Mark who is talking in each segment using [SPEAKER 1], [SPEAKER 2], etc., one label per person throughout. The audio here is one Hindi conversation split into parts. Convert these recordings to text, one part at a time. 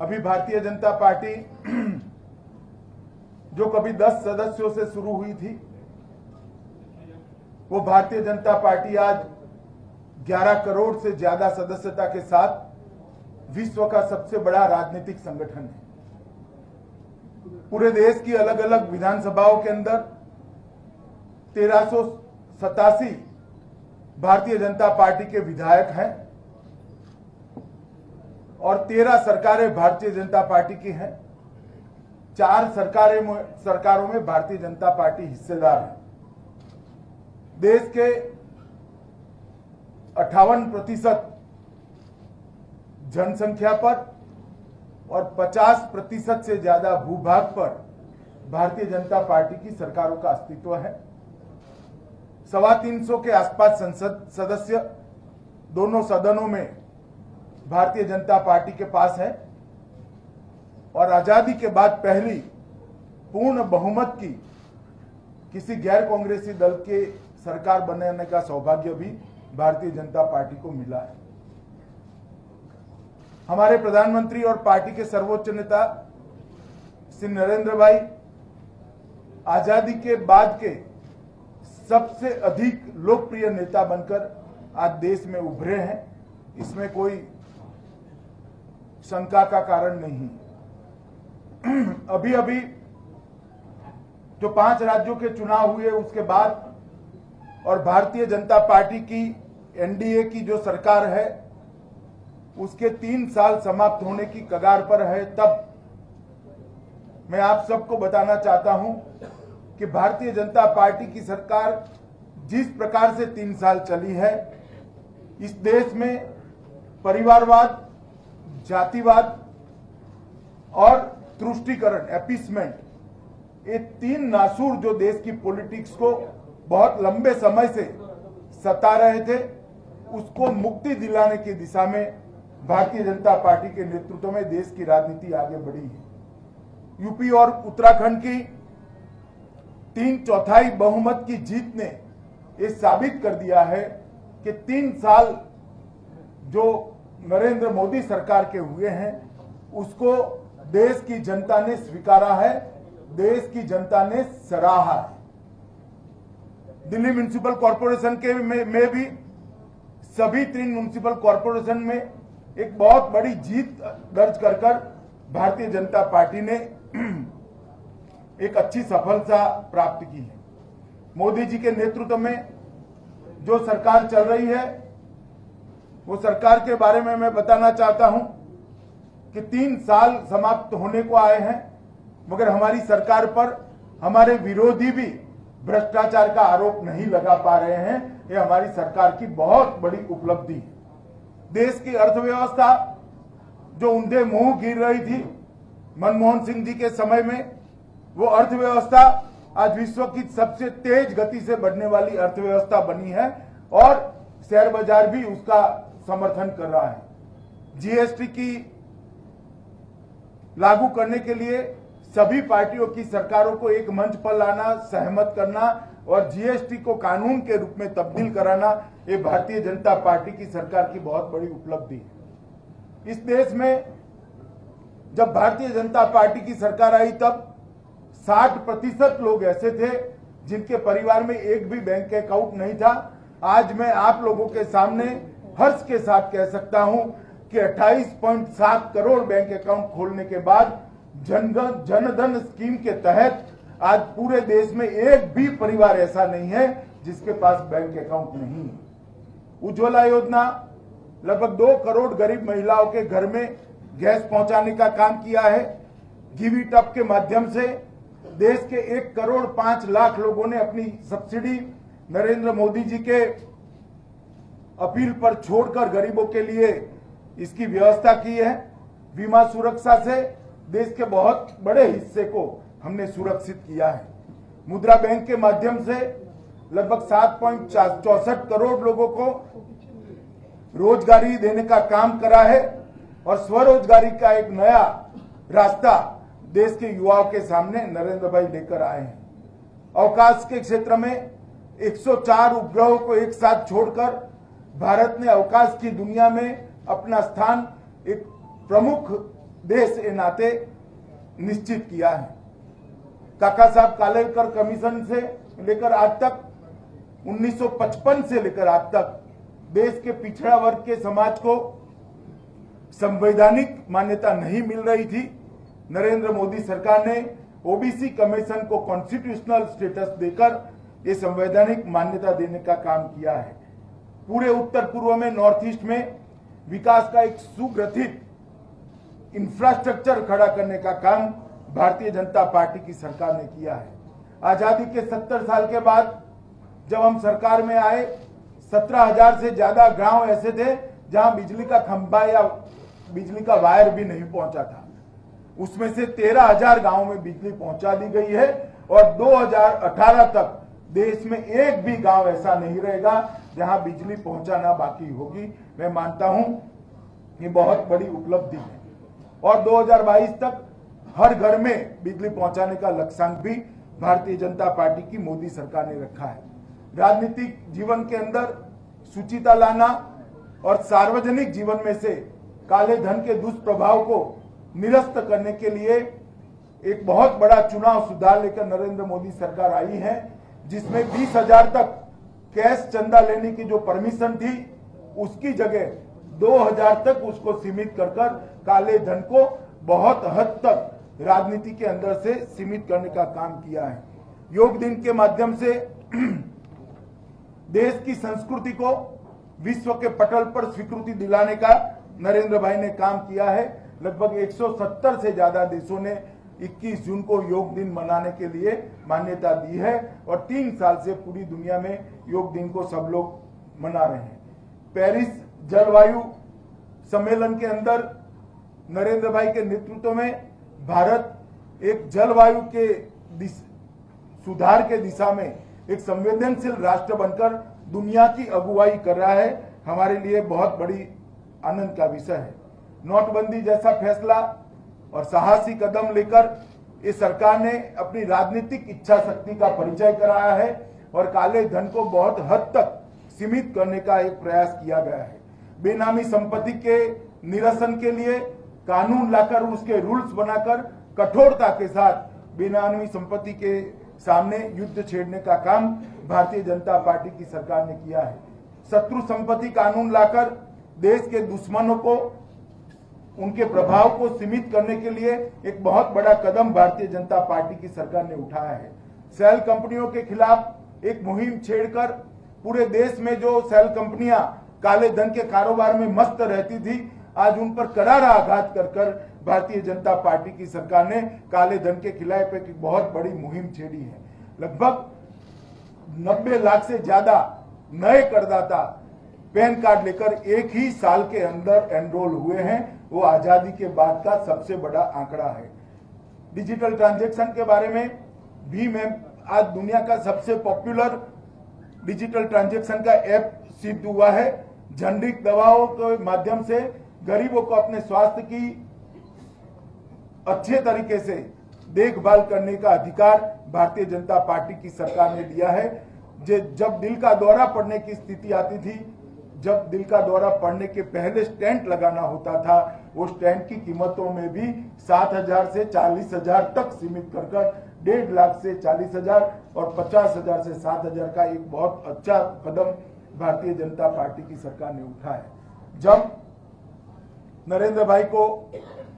[SPEAKER 1] अभी भारतीय जनता पार्टी जो कभी 10 सदस्यों से शुरू हुई थी, वो भारतीय जनता पार्टी आज 11 करोड़ से ज्यादा सदस्यता के साथ विश्व का सबसे बड़ा राजनीतिक संगठन है। पूरे देश की अलग अलग विधानसभाओं के अंदर 1387 भारतीय जनता पार्टी के विधायक हैं और 13 सरकारें भारतीय जनता पार्टी की हैं। 4 सरकारों में भारतीय जनता पार्टी हिस्सेदार है। देश के 58% जनसंख्या पर और 50% से ज्यादा भूभाग पर भारतीय जनता पार्टी की सरकारों का अस्तित्व है। 325 के आसपास संसद सदस्य दोनों सदनों में भारतीय जनता पार्टी के पास है और आजादी के बाद पहली पूर्ण बहुमत की किसी गैर कांग्रेसी दल के सरकार बनाने का सौभाग्य भी भारतीय जनता पार्टी को मिला है। हमारे प्रधानमंत्री और पार्टी के सर्वोच्च नेता श्री नरेंद्र भाई आजादी के बाद के सबसे अधिक लोकप्रिय नेता बनकर आज देश में उभरे हैं। इसमें कोई शंका का कारण नहीं। अभी अभी जो 5 राज्यों के चुनाव हुए उसके बाद और भारतीय जनता पार्टी की एनडीए की जो सरकार है उसके 3 साल समाप्त होने की कगार पर है, तब मैं आप सबको बताना चाहता हूं कि भारतीय जनता पार्टी की सरकार जिस प्रकार से 3 साल चली है, इस देश में परिवारवाद, जातिवाद और तुष्टीकरण, एपीसमेंट, ये 3 नासूर जो देश की पॉलिटिक्स को बहुत लंबे समय से सता रहे थे, उसको मुक्ति दिलाने की दिशा में भारतीय जनता पार्टी के नेतृत्व में देश की राजनीति आगे बढ़ी है। यूपी और उत्तराखंड की 3/4 बहुमत की जीत ने ये साबित कर दिया है कि 3 साल जो नरेंद्र मोदी सरकार के हुए हैं उसको देश की जनता ने स्वीकारा है, देश की जनता ने सराहा है। दिल्ली म्युनिसिपल कॉर्पोरेशन के में भी सभी 3 म्युनिसिपल कॉर्पोरेशन में एक बहुत बड़ी जीत दर्ज कर भारतीय जनता पार्टी ने एक अच्छी सफलता प्राप्त की है। मोदी जी के नेतृत्व में जो सरकार चल रही है वो सरकार के बारे में मैं बताना चाहता हूं कि 3 साल समाप्त होने को आए हैं, मगर हमारी सरकार पर हमारे विरोधी भी भ्रष्टाचार का आरोप नहीं लगा पा रहे हैं। ये हमारी सरकार की बहुत बड़ी उपलब्धि है। देश की अर्थव्यवस्था जो ऊंधे मुंह गिर रही थी मनमोहन सिंह जी के समय में, वो अर्थव्यवस्था आज विश्व की सबसे तेज गति से बढ़ने वाली अर्थव्यवस्था बनी है और शेयर बाजार भी उसका समर्थन कर रहा है। जीएसटी की लागू करने के लिए सभी पार्टियों की सरकारों को एक मंच पर लाना, सहमत करना और जीएसटी को कानून के रूप में तब्दील कराना, ये भारतीय जनता पार्टी की सरकार की बहुत बड़ी उपलब्धि है। इस देश में जब भारतीय जनता पार्टी की सरकार आई तब 60% लोग ऐसे थे जिनके परिवार में एक भी बैंक अकाउंट नहीं था। आज मैं आप लोगों के सामने हर्ष के साथ कह सकता हूं कि 28.7 करोड़ बैंक अकाउंट खोलने के बाद जनधन स्कीम के तहत आज पूरे देश में एक भी परिवार ऐसा नहीं है जिसके पास बैंक अकाउंट नहीं है। उज्ज्वला योजना लगभग 2 करोड़ गरीब महिलाओं के घर में गैस पहुंचाने का काम किया है। गिव इट अप के माध्यम से देश के 1 करोड़ 5 लाख लोगों ने अपनी सब्सिडी नरेंद्र मोदी जी के अपील पर छोड़कर गरीबों के लिए इसकी व्यवस्था की है। बीमा सुरक्षा से देश के बहुत बड़े हिस्से को हमने सुरक्षित किया है। मुद्रा बैंक के माध्यम से लगभग 7.64 करोड़ लोगों को रोजगारी देने का काम करा है और स्वरोजगारी का एक नया रास्ता देश के युवाओं के सामने नरेंद्र भाई लेकर आए हैं। अवकाश के क्षेत्र में 104 उपग्रहों को एक साथ छोड़कर भारत ने अवकाश की दुनिया में अपना स्थान एक प्रमुख देश के नाते निश्चित किया है। काका साहब कालेलकर कमीशन से लेकर आज तक 1955 से लेकर आज तक देश के पिछड़ा वर्ग के समाज को संवैधानिक मान्यता नहीं मिल रही थी। नरेंद्र मोदी सरकार ने ओबीसी कमीशन को कॉन्स्टिट्यूशनल स्टेटस देकर ये संवैधानिक मान्यता देने का काम किया है। पूरे उत्तर पूर्व में, नॉर्थ ईस्ट में विकास का एक सुग्रथित इंफ्रास्ट्रक्चर खड़ा करने का काम भारतीय जनता पार्टी की सरकार ने किया है। आजादी के 70 साल के बाद जब हम सरकार में आए, 17,000 से ज्यादा गांव ऐसे थे जहां बिजली का खंभा या बिजली का वायर भी नहीं पहुंचा था। उसमें से 13,000 गांवों में बिजली पहुंचा दी गई है और 2018 तक देश में एक भी गांव ऐसा नहीं रहेगा जहां बिजली पहुंचाना बाकी होगी। मैं मानता हूं ये बहुत बड़ी उपलब्धि है और 2022 तक हर घर में बिजली पहुंचाने का लक्ष्यांक भी भारतीय जनता पार्टी की मोदी सरकार ने रखा है। राजनीतिक जीवन के अंदर शुचिता लाना और सार्वजनिक जीवन में से काले धन के दुष्प्रभाव को निरस्त करने के लिए एक बहुत बड़ा चुनाव सुधार लेकर नरेंद्र मोदी सरकार आई है, जिसमें 20,000 तक कैश चंदा लेने की जो परमिशन थी उसकी जगह 2,000 तक उसको सीमित कर काले धन को बहुत हद तक राजनीति के अंदर से सीमित करने का काम किया है। योग दिन के माध्यम से देश की संस्कृति को विश्व के पटल पर स्वीकृति दिलाने का नरेंद्र भाई ने काम किया है। लगभग 170 से ज्यादा देशों ने 21 जून को योग दिन मनाने के लिए मान्यता दी है और 3 साल से पूरी दुनिया में योग दिन को सब लोग मना रहे हैं। पेरिस जलवायु सम्मेलन के अंदर नरेंद्र भाई के नेतृत्व में भारत एक जलवायु के सुधार के दिशा में एक संवेदनशील राष्ट्र बनकर दुनिया की अगुवाई कर रहा है। हमारे लिए बहुत बड़ी आनंद का विषय है। नोटबंदी जैसा फैसला और साहसी कदम लेकर इस सरकार ने अपनी राजनीतिक इच्छा शक्ति का परिचय कराया है और काले धन को बहुत हद तक सीमित करने का एक प्रयास किया गया है। बेनामी संपत्ति के निरसन के लिए कानून लाकर उसके रूल्स बनाकर कठोरता के साथ बेनामी संपत्ति के सामने युद्ध छेड़ने का काम भारतीय जनता पार्टी की सरकार ने किया है। शत्रु संपत्ति कानून लाकर देश के दुश्मनों को, उनके प्रभाव को सीमित करने के लिए एक बहुत बड़ा कदम भारतीय जनता पार्टी की सरकार ने उठाया है। सेल कंपनियों के खिलाफ एक मुहिम छेड़कर पूरे देश में जो सेल कंपनियां काले धन के कारोबार में मस्त रहती थी, आज उन पर करारा आघात कर भारतीय जनता पार्टी की सरकार ने काले धन के खिलाफ एक बहुत बड़ी मुहिम छेड़ी है। लगभग 90 लाख से ज्यादा नए करदाता पैन कार्ड लेकर एक ही साल के अंदर एनरोल हुए हैं। वो आजादी के बाद का सबसे बड़ा आंकड़ा है। डिजिटल ट्रांजैक्शन के बारे में भीम ऐप आज दुनिया का सबसे पॉपुलर डिजिटल ट्रांजैक्शन का ऐप सिद्ध हुआ है। जेनरिक दवाओं के माध्यम से गरीबों को अपने स्वास्थ्य की अच्छे तरीके से देखभाल करने का अधिकार भारतीय जनता पार्टी की सरकार ने दिया है। जब दिल का दौरा पड़ने की स्थिति आती थी, जब दिल का दौरा पड़ने के पहले स्टेंट लगाना होता था, वो स्टेंट की कीमतों में भी 7,000 से 40,000 तक सीमित कर 1.5 लाख से 40,000 और 50,000 से 7,000 का एक बहुत अच्छा कदम भारतीय जनता पार्टी की सरकार ने उठाया है। जब नरेंद्र भाई को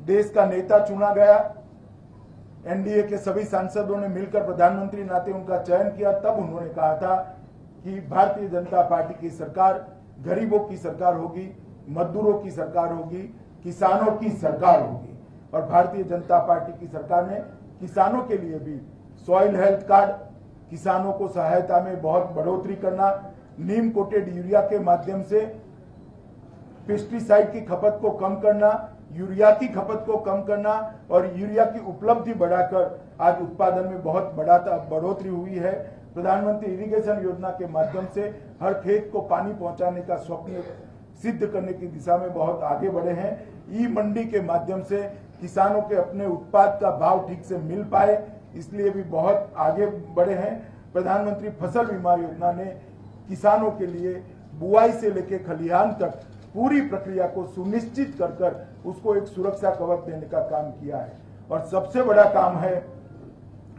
[SPEAKER 1] देश का नेता चुना गया, एनडीए के सभी सांसदों ने मिलकर प्रधानमंत्री नाते उनका चयन किया, तब उन्होंने कहा था कि भारतीय जनता पार्टी की सरकार गरीबों की सरकार होगी, मजदूरों की सरकार होगी, किसानों की सरकार होगी। और भारतीय जनता पार्टी की सरकार ने किसानों के लिए भी सॉइल हेल्थ कार्ड, किसानों को सहायता में बहुत बढ़ोतरी करना, नीम कोटेड यूरिया के माध्यम से पेस्टिसाइड की खपत को कम करना, यूरिया की खपत को कम करना और यूरिया की उपलब्धि बढ़ाकर आज उत्पादन में बहुत बड़ा बढ़ोतरी हुई है। प्रधानमंत्री इरिगेशन योजना के माध्यम से हर खेत को पानी पहुंचाने का स्वप्न सिद्ध करने की दिशा में बहुत आगे बढ़े हैं। ई मंडी के माध्यम से किसानों के अपने उत्पाद का भाव ठीक से मिल पाए, इसलिए भी बहुत आगे बढ़े हैं। प्रधानमंत्री फसल बीमा योजना ने किसानों के लिए बुआई से लेकर खलिहान तक पूरी प्रक्रिया को सुनिश्चित कर उसको एक सुरक्षा कवच देने का काम किया है। और सबसे बड़ा काम है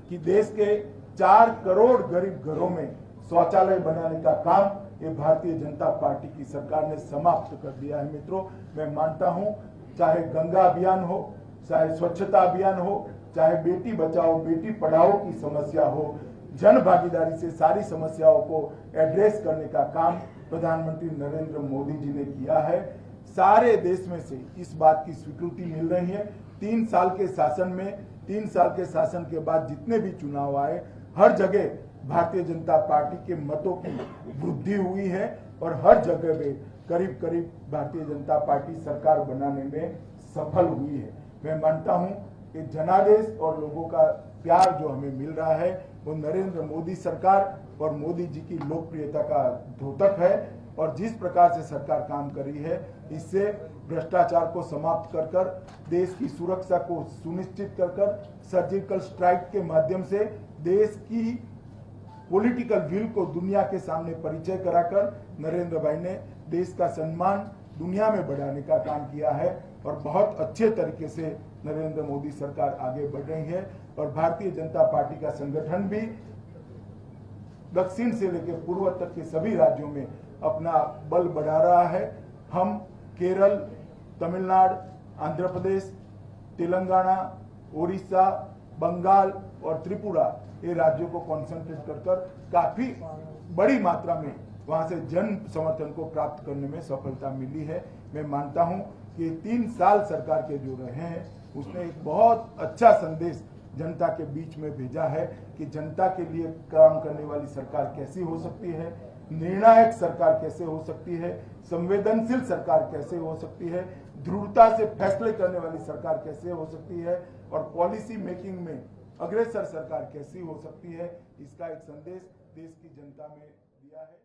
[SPEAKER 1] कि देश के 4 करोड़ गरीब घरों में शौचालय बनाने का काम ये भारतीय जनता पार्टी की सरकार ने समाप्त कर दिया है। मित्रों, मैं मानता हूं, चाहे गंगा अभियान हो, चाहे स्वच्छता अभियान हो, चाहे बेटी बचाओ बेटी पढ़ाओ की समस्या हो, जन भागीदारी से सारी समस्याओं को एड्रेस करने का काम प्रधानमंत्री नरेंद्र मोदी जी ने किया है। सारे देश में से इस बात की स्वीकृति मिल रही है। 3 साल के शासन में, 3 साल के शासन के बाद जितने भी चुनाव आए, हर जगह भारतीय जनता पार्टी के मतों की वृद्धि हुई है और हर जगह पे करीब करीब भारतीय जनता पार्टी सरकार बनाने में सफल हुई है। मैं मानता हूं कि जनादेश और लोगों का प्यार जो हमें मिल रहा है वो नरेंद्र मोदी सरकार और मोदी जी की लोकप्रियता का द्योतक है। और जिस प्रकार से सरकार काम कर रही है, इससे भ्रष्टाचार को समाप्त कर देश की सुरक्षा को सुनिश्चित कर सर्जिकल स्ट्राइक के माध्यम से देश की पॉलिटिकल विल को दुनिया के सामने परिचय कराकर नरेंद्र भाई ने देश का सम्मान दुनिया में बढ़ाने का काम किया है। और बहुत अच्छे तरीके से नरेंद्र मोदी सरकार आगे बढ़ रही है और भारतीय जनता पार्टी का संगठन भी दक्षिण से लेकर पूर्व तक के सभी राज्यों में अपना बल बढ़ा रहा है। हम केरल, तमिलनाडु, आंध्र प्रदेश, तेलंगाना, उड़ीसा, बंगाल और त्रिपुरा, ये राज्यों को कॉन्सेंट्रेट कर काफी बड़ी मात्रा में वहां से जन समर्थन को प्राप्त करने में सफलता मिली है। मैं मानता हूं कि 3 साल सरकार के जो रहे हैं उसने एक बहुत अच्छा संदेश जनता के बीच में भेजा है कि जनता के लिए काम करने वाली सरकार कैसी हो सकती है, निर्णायक सरकार कैसे हो सकती है, संवेदनशील सरकार कैसे हो सकती है, दृढ़ता से फैसले करने वाली सरकार कैसे हो सकती है और पॉलिसी मेकिंग में अग्रसर सरकार कैसी हो सकती है। इसका एक संदेश देश की जनता में दिया है।